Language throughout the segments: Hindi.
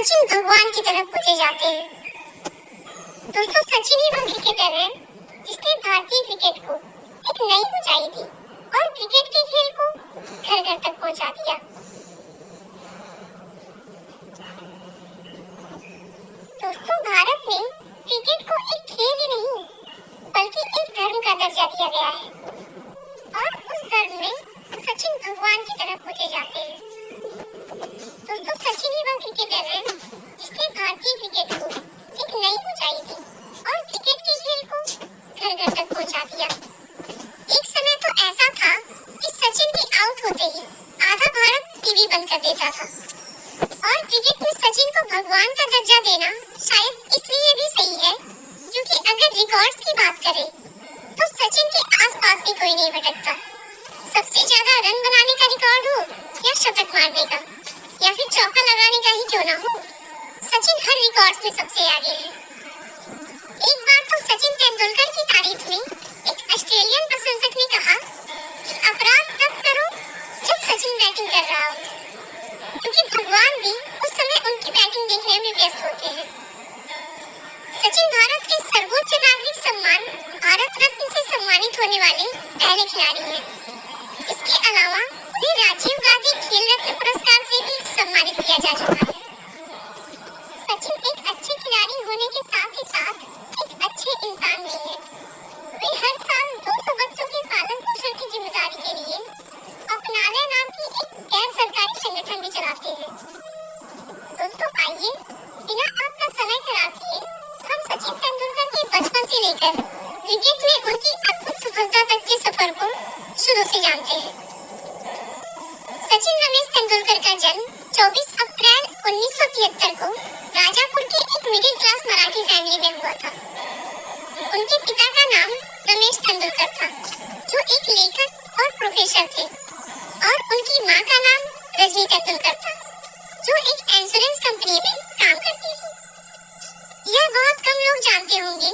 सचिन भगवान की तरह पूजे जाते हैं। दोस्तों, सचिन ही वो क्रिकेटर है जिसने भारतीय क्रिकेट को एक नई ऊंचाई दी और क्रिकेट के खेल को घर घर तक पहुंचा दिया। दोस्तों, भारत में क्रिकेट को एक खेल ही नहीं बल्कि एक धर्म का दर्जा दिया गया है और उस धर्म में सचिन भगवान की तरह पूजे जाते हैं। दोस्तों, सचिन ही वो क्रिकेटर है जिसने भारतीय क्रिकेट को एक नई ऊंचाई दी और क्रिकेट के खेल को घर घर तक पहुंचा दिया। एक समय तो ऐसा था कि सचिन के आउट होते ही आधा भारत टीवी बंद कर देता था और क्रिकेट में सचिन को भगवान का दर्जा देना शायद इसलिए भी सही है क्योंकि अगर रिकॉर्ड्स की बात करें तो सचिन के आसपास भी कोई नहीं भटकता। सबसे ज्यादा रन बनाने का रिकॉर्ड हो या शतक मारने का या फिर चौका लगाने का ही क्यों ना हो, सचिन हर रिकॉर्ड्स में सबसे आगे है। एक बार तो सचिन तेंदुलकर की तारीफ में एक ऑस्ट्रेलियन प्रशंसक ने कहा कि अपराध तब करो जब सचिन बैटिंग कर रहा हो क्योंकि भगवान भी उस समय उनकी बैटिंग देखने में व्यस्त होते हैं। सचिन भारत के सर्वोच्च नागरिक सम्मान भारत रत्न से सम्मानित होने वाले पहले खिलाड़ी हैं। इसके अलावा उन्हें राजीव गांधी खेल रत्न पुरस्कार से भी सम्मानित किया जा चुका है। सचिन एक अच्छे खिलाड़ी होने के साथ ही साथ एक अच्छे इंसान भी हैं। वे हर साल 200 बच्चों के पालन पोषण की जिम्मेदारी के लिए अपनालय नाम की एक गैर सरकारी संगठन भी चलाते हैं। दोस्तों, आइए बिना आपका समय खराब किए हम सचिन तेंदुलकर के बचपन से लेकर क्रिकेट में उनकी अद्भुत सफलता तक के सफर को शुरू से जानते हैं। सचिन रमेश तेंदुलकर का जन्म 24 अप्रैल 1973 को राजापुर के एक मिडिल क्लास मराठी फैमिली में हुआ था। उनके पिता का नाम रमेश तेंदुलकर था जो एक लेखक और प्रोफेसर थे और उनकी मां का नाम रजनी तेंदुलकर था जो एक इंश्योरेंस कंपनी में काम करती थी। यह बहुत कम लोग जानते होंगे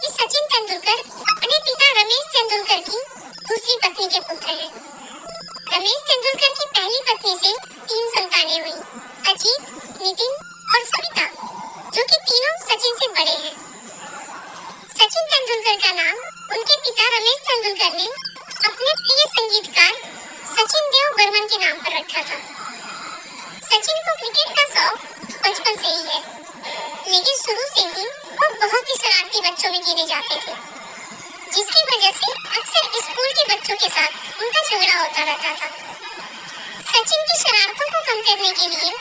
कि सचिन तेंदुलकर अपने पिता रमेश तेंदुलकर की दूसरी पत्नी के पुत्र हैं। रमेश तेंदुलकर की पहली पत्नी से 3 संतानें हुई, अजीत, नितिन और सविता, जो कि तीनों सचिन से बड़े हैं। सचिन तेंदुलकर का नाम उनके पिता रमेश तेंदुलकर ने अपने प्रिय संगीतकार सचिन देव बर्मन के नाम पर रखा था। सचिन को क्रिकेट का शौक बचपन से ही है, लेकिन शुरू से ही वो बहुत ही शरारती बच्चों में गिने जाते थे, जिसकी वजह से अक्सर स्कूल के बच्चों के साथ उनका झगड़ा होता रहता था। सचिन की शरारतों को कम करने के लिए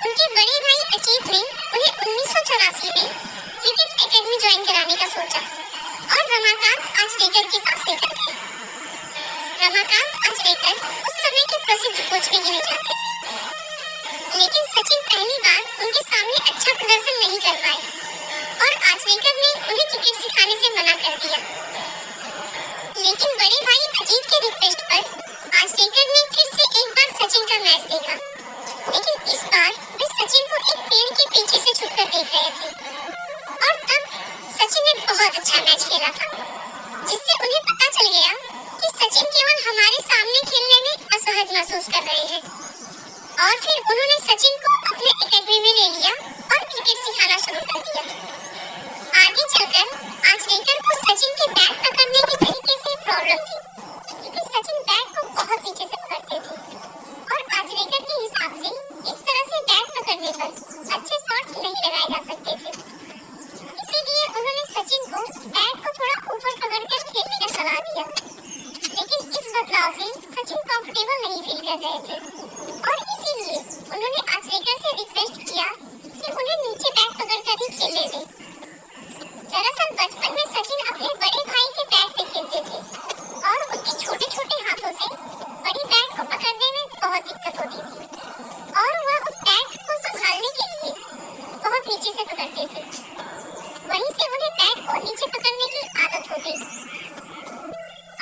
उनके बड़े भाई अजीत ने उन्हें 1984 में क्रिकेट एकेडमी ज्वाइन कराने का सोचा और रमाकांत आचरेकर के पास लेकर गए। रमाकांत आचरेकर उस समय के प्रसिद्ध कोच में गिने जाते थे, लेकिन सचिन पहली बार उनके सामने अच्छा प्रदर्शन नहीं कर पाए और आचरेकर ने उन्हें क्रिकेट सिखाने से मना कर दिया। लेकिन बड़े भाई अजीत के रिक्वेस्ट पर आचरेकर ने फिर से एक बार सचिन का मैच देखा, लेकिन इस बार वे सचिन को एक पेड़ के पीछे से छुपकर देख रहे थे और तब सचिन ने बहुत अच्छा मैच खेला था, जिससे उन्हें पता चल गया कि सचिन केवल हमारे सामने खेलने में असहज महसूस कर रहे हैं और फिर उन्होंने सचिन को अपने एकेडमी में ले लिया और क्रिकेट सिखाना शुरू कर दिया। आगे चलकर आचरेकर को सचिन के बैट पकड़ने के तरीके से प्रॉब्लम थी क्योंकि सचिन बैट को बहुत नीचे से पकड़ते थे और आचरेकर के हिसाब से इस तरह से बैट पकड़ने पर अच्छे शॉट्स नहीं लगाए जा सकते थे। इसीलिए उन्होंने सचिन को बैट को थोड़ा ऊपर पकड़कर खेलने का सलाह दिया, लेकिन इस बदलाव से सचिन कंफर्टेबल नहीं फील कर रहे थे और इसीलिए उन्होंने आचरेकर से रिक्वेस्ट किया कि उन्हें नीचे बैट पकड़कर ही खेलने दें। दरअसल बचपन में सचिन अपने बड़े भाई के बैट से खेलते थे और उनके छोटे छोटे हाथों से बड़ी बैट को पकड़ने में बहुत दिक्कत होती थी और वह उस बैट को संभालने के लिए बहुत नीचे से पकड़ते थे। वहीं से उन्हें बैट को नीचे पकड़ने की आदत हो गई।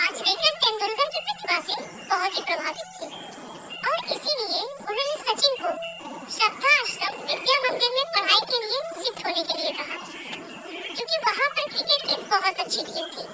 आचरेकर तेंदुलकर की प्रतिभा से बहुत ही प्रभावित थे और इसीलिए उन्होंने सचिन को श्रद्धा आश्रम विद्या मंदिर में पढ़ाई के लिए शिफ्ट होने के लिए कहा, क्योंकि वहाँ पर क्रिकेट की बहुत अच्छी टीम थी।